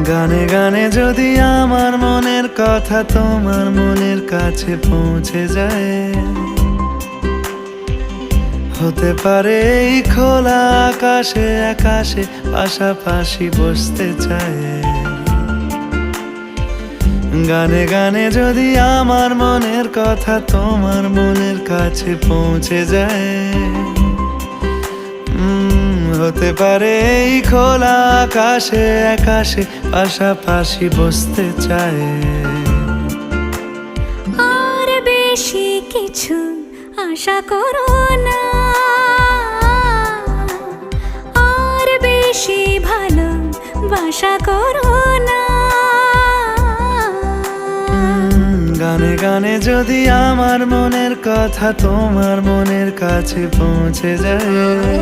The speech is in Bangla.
গানে গানে যদি আমার মনের কথা তোমার মনের কাছে পৌঁছে যায়, হতে পারে এই খোলা আকাশে আকাশে পাশাপাশি বসতে চায়। গানে গানে যদি আমার মনের কথা তোমার মনের কাছে পৌঁছে যায়, হতে পারে এই খোলা আকাশে আকাশে পাশাপাশি বসতে চায়। আর বেশি কিছু আশা করো না, আর বেশি ভালোবাসা করো না। গানে গানে যদি আমার মনের কথা তোমার মনের কাছে পৌঁছে যায়,